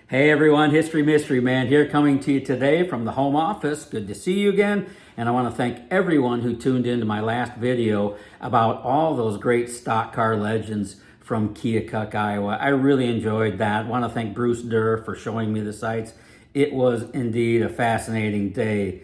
Hey everyone, History Mystery Man here coming to you today from the home office. Good to see you again. And I want to thank everyone who tuned into my last video about all those great stock car legends from Keokuk, Iowa. I really enjoyed that. I want to thank Bruce Durr for showing me the sites. It was indeed a fascinating day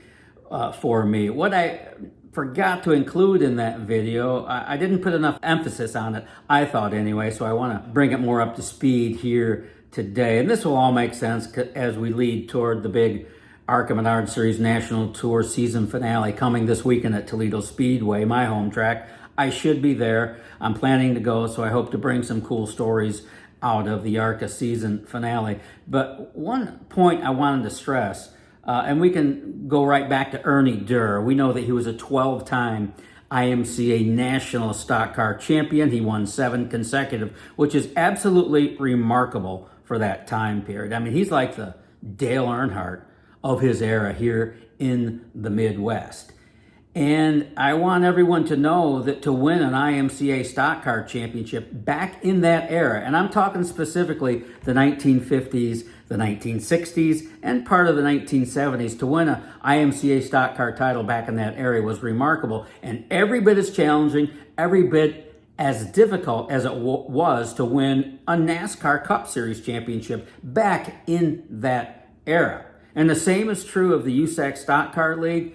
for me. What I forgot to include in that video, I didn't put enough emphasis on it, I thought anyway, so I want to bring it more up to speed here today. And this will all make sense as we lead toward the big ARCA Menards Series National Tour season finale coming this weekend at Toledo Speedway, my home track. I should be there. I'm planning to go, so I hope to bring some cool stories out of the ARCA season finale. But one point I wanted to stress, and we can go right back to Ernie Durr. We know that he was a 12-time IMCA National Stock Car Champion. He won 7 consecutive, which is absolutely remarkable for that time period. I mean, he's like the Dale Earnhardt of his era here in the Midwest. And I want everyone to know that to win an IMCA Stock Car Championship back in that era, and I'm talking specifically the 1950s, the 1960s, and part of the 1970s, to win an IMCA Stock Car title back in that era was remarkable, and every bit as challenging, every bit as difficult as it was to win a NASCAR Cup Series championship back in that era. And the same is true of the USAC Stock Car League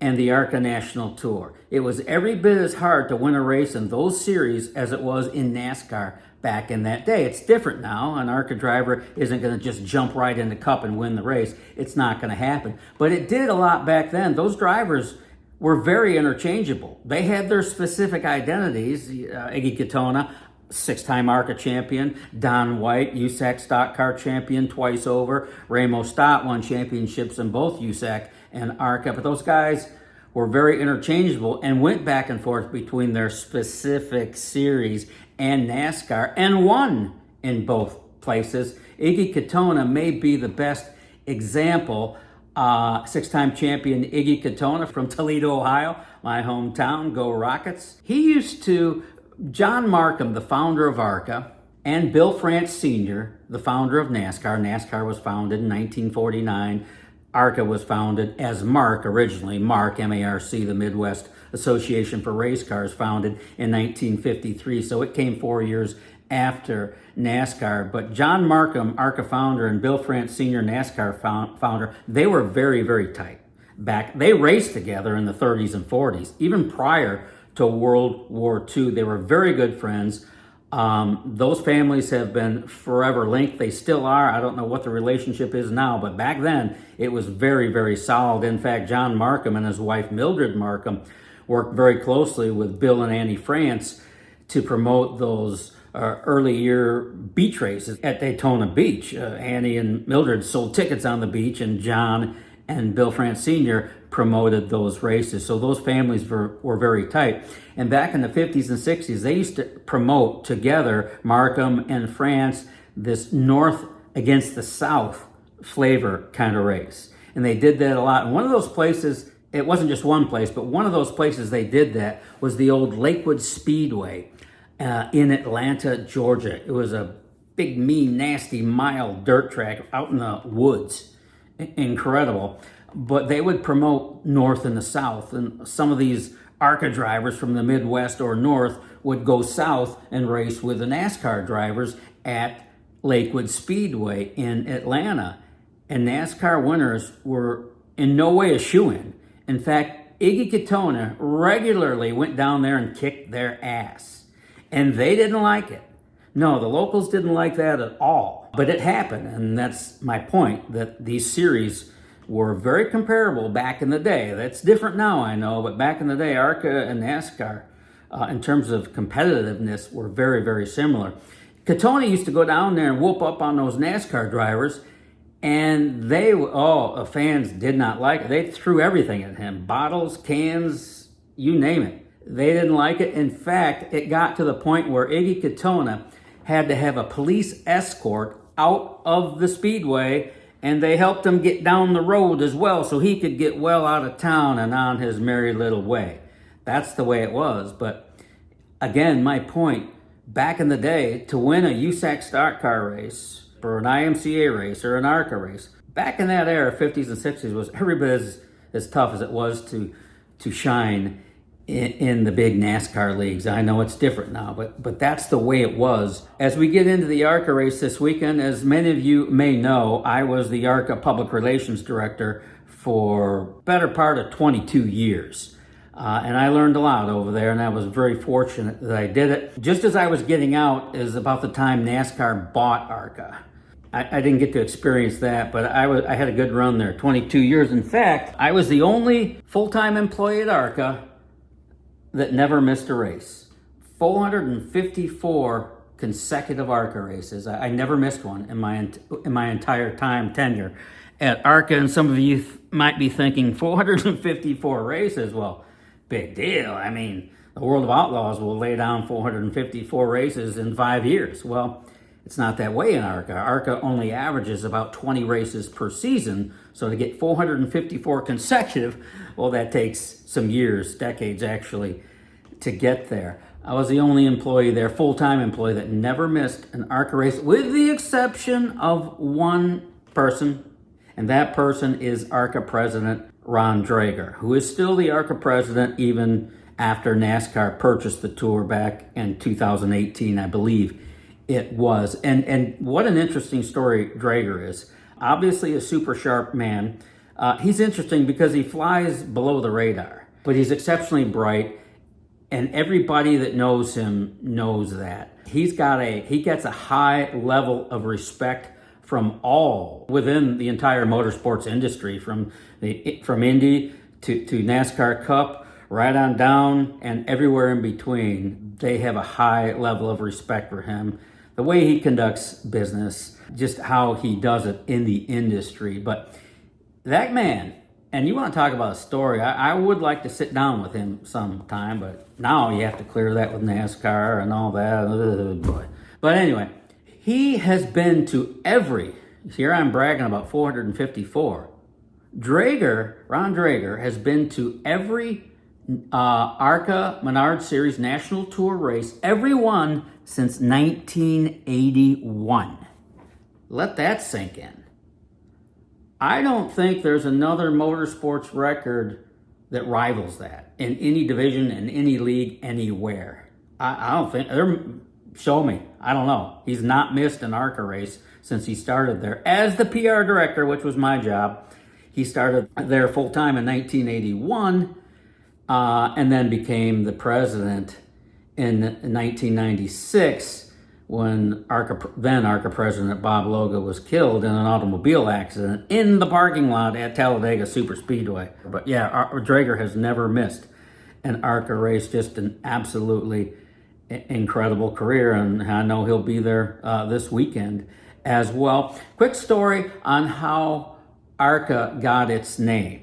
and the ARCA National Tour. It was every bit as hard to win a race in those series as it was in NASCAR back in that day. It's different now. An ARCA driver isn't going to just jump right in the Cup and win the race. It's not going to happen. But it did a lot back then. Those drivers were very interchangeable. They had their specific identities. Iggy Katona, 6-time ARCA champion. Don White, USAC Stock Car champion twice over. Ramo Stott won championships in both USAC and ARCA. But those guys were very interchangeable and went back and forth between their specific series and NASCAR and won in both places. Iggy Katona may be the best example. 6-time champion Iggy Katona from Toledo, Ohio, my hometown. Go Rockets. He used to, John Marcum, the founder of ARCA, and Bill France Sr., the founder of NASCAR. NASCAR was founded in 1949. ARCA was founded as MARC originally. MARC, M-A-R-C, the Midwest Association for Race Cars, founded in 1953. So it came 4 years after NASCAR. But John Marcum, ARCA founder, and Bill France Sr., NASCAR founder, they were very, very tight. They raced together in the 30s and 40s. Even prior to World War II, they were very good friends. Those families have been forever linked. They still are. I don't know what the relationship is now, but back then it was very, very solid. In fact, John Marcum and his wife Mildred Marcum worked very closely with Bill and Annie France to promote those early year beach races at Daytona Beach. Annie and Mildred sold tickets on the beach, and John and Bill France Sr. promoted those races. So those families were very tight. And back in the 50s and 60s, they used to promote together, Marcum and France, this North against the South flavor kind of race. And they did that a lot. And one of those places, it wasn't just one place, but one of those places they did that was the old Lakewood Speedway in Atlanta, Georgia. It was a big, mean, nasty, mild dirt track out in the woods. Incredible. But they would promote North and the South, and some of these ARCA drivers from the Midwest or North would go south and race with the NASCAR drivers at Lakewood Speedway in Atlanta. And NASCAR winners were in no way a shoo-in. In fact, Iggy Katona regularly went down there and kicked their ass. And they didn't like it. No, the locals didn't like that at all. But it happened, and that's my point, that these series were very comparable back in the day. That's different now, I know, but back in the day, ARCA and NASCAR, in terms of competitiveness, were very, very similar. Katona used to go down there and whoop up on those NASCAR drivers, and fans did not like it. They threw everything at him, bottles, cans, you name it. They didn't like it. In fact, it got to the point where Iggy Katona had to have a police escort out of the speedway, and they helped him get down the road as well so he could get well out of town and on his merry little way. That's the way it was. But again, my point, back in the day, to win a USAC stock car race for an IMCA race or an ARCA race. Back in that era, 50s and 60s, was every bit as tough as it was to shine in the big NASCAR leagues. I know it's different now, but that's the way it was. As we get into the ARCA race this weekend, as many of you may know, I was the ARCA Public Relations Director for better part of 22 years. And I learned a lot over there, and I was very fortunate that I did it. Just as I was getting out is about the time NASCAR bought ARCA. I didn't get to experience that, but I had a good run there, 22 years. In fact, I was the only full-time employee at ARCA that never missed a race. 454 consecutive ARCA races. I never missed one in my entire tenure at ARCA. And some of you might be thinking, 454 races? Well, big deal. I mean, the World of Outlaws will lay down 454 races in 5 years. Well, it's not that way in ARCA. ARCA only averages about 20 races per season. So to get 454 consecutive, well, that takes some years, decades actually, to get there. I was the only employee there, full-time employee, that never missed an ARCA race, with the exception of one person, and that person is ARCA President Ron Drager, who is still the ARCA President even after NASCAR purchased the tour back in 2018, I believe it was. And what an interesting story Drager is. Obviously a super sharp man. He's interesting because he flies below the radar, but he's exceptionally bright, and everybody that knows him knows that. He gets a high level of respect from all within the entire motorsports industry, from Indy to NASCAR Cup, right on down, and everywhere in between. They have a high level of respect for him. The way he conducts business, just how he does it in the industry. But that man, and you want to talk about a story, I would like to sit down with him sometime, but now you have to clear that with NASCAR and all that. Oh, boy. But anyway, he has been to here I'm bragging about 454. Ron Drager has been to every ARCA Menards Series National Tour race, every one since 1981. Let that sink in. I don't think there's another motorsports record that rivals that in any division, in any league, anywhere. I don't think, show me. I don't know. He's not missed an ARCA race since he started there as the PR director, which was my job. He started there full-time in 1981 and then became the president in 1996 when then ARCA President Bob Loga was killed in an automobile accident in the parking lot at Talladega Superspeedway. But yeah, Drager has never missed an ARCA race. Just an absolutely incredible career, and I know he'll be there this weekend as well. Quick story on how ARCA got its name.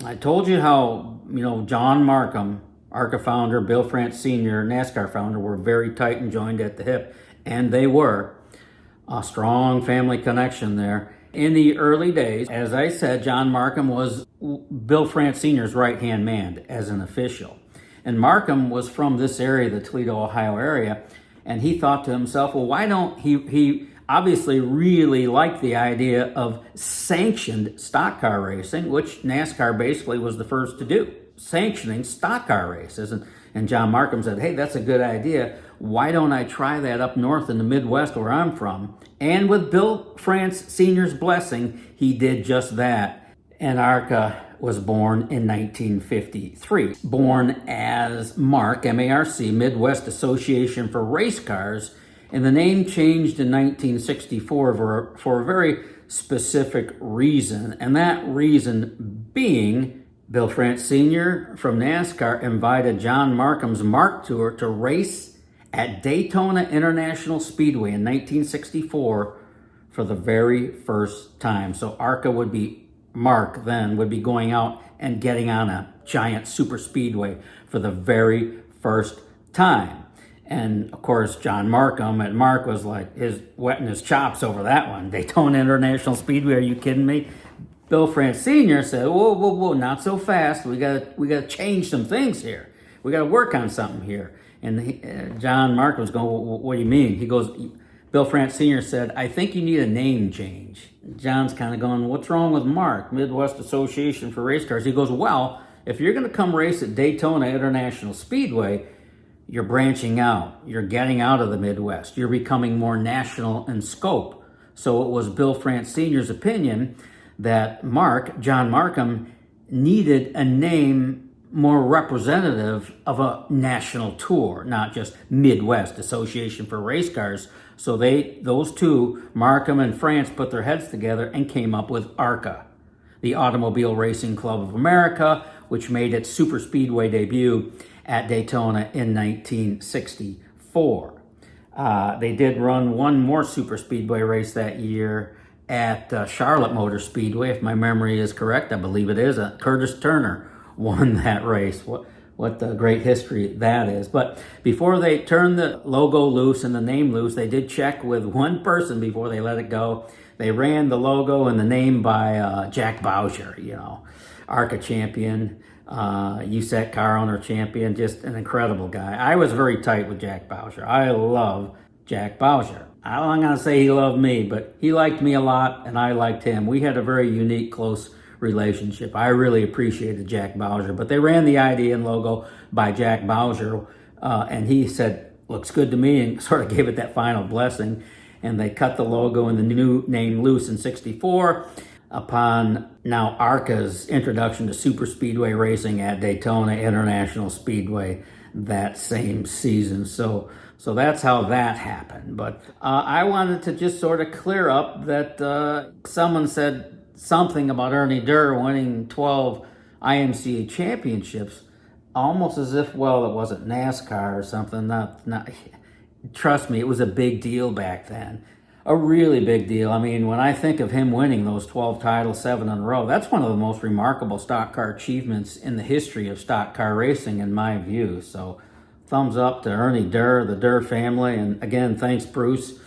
I told you how, John Marcum, ARCA founder, Bill France Sr., NASCAR founder, were very tight and joined at the hip. And they were. A strong family connection there. In the early days, as I said, John Marcum was Bill France Sr.'s right-hand man as an official. And Marcum was from this area, the Toledo, Ohio area, and he thought to himself, well, why don't he obviously really liked the idea of sanctioned stock car racing, which NASCAR basically was the first to do, sanctioning stock car races. And John Marcum said, hey, that's a good idea. Why don't I try that up north in the Midwest where I'm from? And with Bill France Sr.'s blessing, he did just that. And ARCA was born in 1953, born as MARC, M-A-R-C, Midwest Association for Race Cars, and the name changed in 1964 for a very specific reason, and that reason being Bill France Sr. from NASCAR invited John Marcum's MARC Tour to race at Daytona International Speedway in 1964 for the very first time. So ARCA MARC then would be going out and getting on a giant super speedway for the very first time. And of course, John Marcum at MARC was like wetting his chops over that one. Daytona International Speedway, are you kidding me? Bill France Sr. said, whoa, not so fast. We gotta change some things here. We gotta work on something here. And John Marcum was going, what do you mean? He goes, Bill France Sr. said, "I think you need a name change." John's kind of going, "What's wrong with MARC, Midwest Association for Race Cars?" He goes, "Well, if you're going to come race at Daytona International Speedway, you're branching out. You're getting out of the Midwest. You're becoming more national in scope." So it was Bill France Sr.'s opinion that MARC, John Marcum, needed a name more representative of a national tour, not just Midwest Association for Race Cars. So those two, Marcum and France, put their heads together and came up with ARCA, the Automobile Racing Club of America, which made its super speedway debut at Daytona in 1964. They did run one more super speedway race that year at Charlotte Motor Speedway, if my memory is correct. I believe it is. Curtis Turner won that race. What a great history that is. But before they turned the logo loose and the name loose, they did check with one person before they let it go. They ran the logo and the name by Jack Bowsher, ARCA champion, USAC car owner champion, just an incredible guy. I was very tight with Jack Bowsher. I love Jack Bowsher. I'm not going to say he loved me, but he liked me a lot and I liked him. We had a very unique, close relationship. I really appreciated Jack Bowsher, but they ran the idea and logo by Jack Bowsher, and he said, "Looks good to me," and sort of gave it that final blessing. And they cut the logo and the new name loose in '64 upon now ARCA's introduction to super speedway racing at Daytona International Speedway that same season. So that's how that happened. But I wanted to just sort of clear up that someone said something about Ernie Durr winning 12 IMCA championships, almost as if, well, it wasn't NASCAR or something. Not. Trust me, it was a big deal back then. A really big deal. I mean, when I think of him winning those 12 titles, 7 in a row, that's one of the most remarkable stock car achievements in the history of stock car racing, in my view. So thumbs up to Ernie Durr, the Durr family. And again, thanks, Bruce,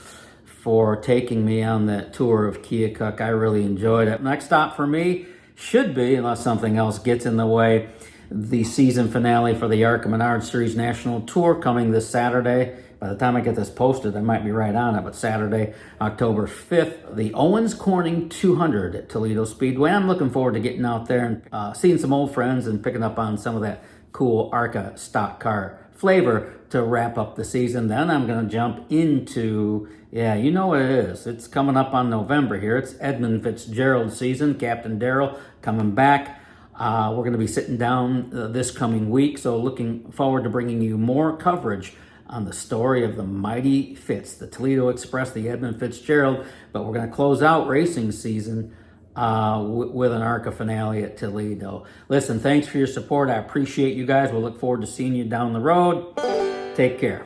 for taking me on that tour of Keokuk. I really enjoyed it. Next stop for me should be, unless something else gets in the way, the season finale for the ARCA Menards Series National Tour coming this Saturday. By the time I get this posted, I might be right on it, but Saturday, October 5th, the Owens Corning 200 at Toledo Speedway. I'm looking forward to getting out there and seeing some old friends and picking up on some of that cool ARCA stock car flavor to wrap up the season. Then I'm going to jump into, you know what it is. It's coming up on November here. It's Edmund Fitzgerald's season. Captain Darrell coming back. We're going to be sitting down this coming week, so looking forward to bringing you more coverage on the story of the mighty Fitz, the Toledo Express, the Edmund Fitzgerald. But we're going to close out racing season with an ARCA finale at Toledo. Listen, thanks for your support. I appreciate you guys. We'll look forward to seeing you down the road. Take care.